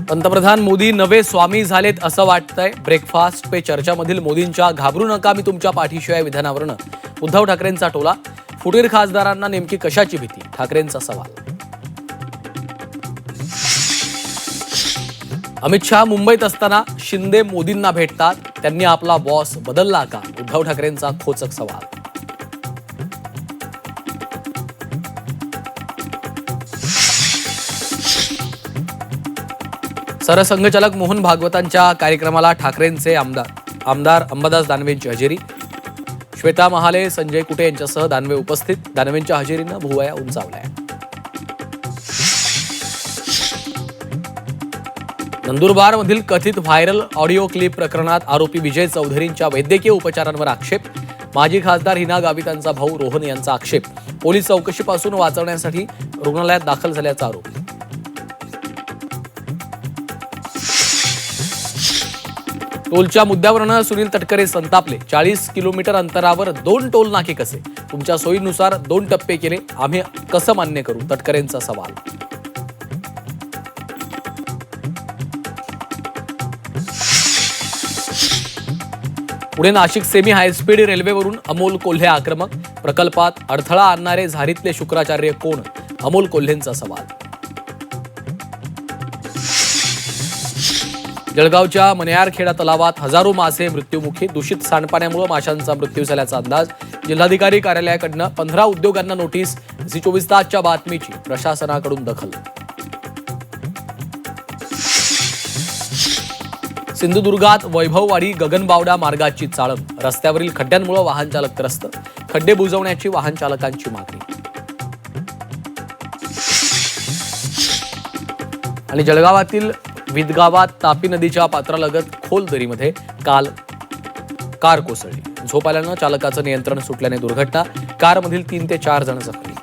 पंतप्रधान मोदी नवे स्वामी झालेत असं वाटतंय. ब्रेकफास्ट पे चर्चामधील मोदींच्या घाबरू नका मी तुमच्या पाठीशी आहे विधानावरनं उद्धव ठाकरेंचा टोला. फुटीर खासदारांना नेमकी कशाची भीती, ठाकरेंचा सवाल. अमित शहा मुंबईत असताना शिंदे मोदींना भेटतात, त्यांनी आपला बॉस बदलला का, उद्धव ठाकरेंचा खोचक सवाल. सरसंघचालक मोहन भागवतांच्या कार्यक्रमाला ठाकरेंचे आमदार अंबादास दानवेंची हजेरी. श्वेता महाले, संजय कुटे यांच्यासह दानवे उपस्थित. दानवेंच्या हजेरीनं भुवया उंचावल्या. नंदुरबारमधील कथित व्हायरल ऑडिओ क्लिप प्रकरणात आरोपी विजय चौधरींच्या वैद्यकीय उपचारांवर आक्षेप. माजी खासदार हिना गावित यांचा भाऊ रोहन यांचा आक्षेप. पोलीस चौकशीपासून वाचवण्यासाठी रुग्णालयात दाखल झाल्याचा आरोप. टोलच्या मुद्द्यावरून सुनील तटकरे संतापले. 40 किलोमीटर अंतरावर 2 टोल नाके कसे, तुमच्या सोयीनुसार 2 टप्पे केले, आम्ही कसं मान्य करू, तटकरेंचा सवाल. पुढे नाशिक सेमी हायस्पीड रेल्वेवरून अमोल कोल्हे आक्रमक. प्रकल्पात अडथळा आणणारे झारीतले शुक्राचार्य कोण, अमोल कोल्हेंचा सवाल. जळगावच्या मनेयारखेडा तलावात हजारो मासे मृत्युमुखी. दूषित सांडपाण्यामुळे माशांचा मृत्यू झाल्याचा अंदाज. जिल्हाधिकारी कार्यालयाकडनं 15 उद्योगांना नोटीस. झी 24 तासच्या बातमीची प्रशासनाकडून दखल. सिंधुदुर्गात वैभववाडी गगनबावडा मार्गाची चाळण. रस्त्यावरील खड्ड्यांमुळे वाहन चालक त्रस्त. खड्डे बुजवण्याची वाहन चालकांची मागणी. आणि जळगावातील विदगावात तापी नदीच्या पात्रालगत खोल दरीमध्ये काल कार कोसळली. झोप आल्यानं चालकाचं नियंत्रण सुटल्याने दुर्घटना. कारमधील 3 ते 4 जण जखमी.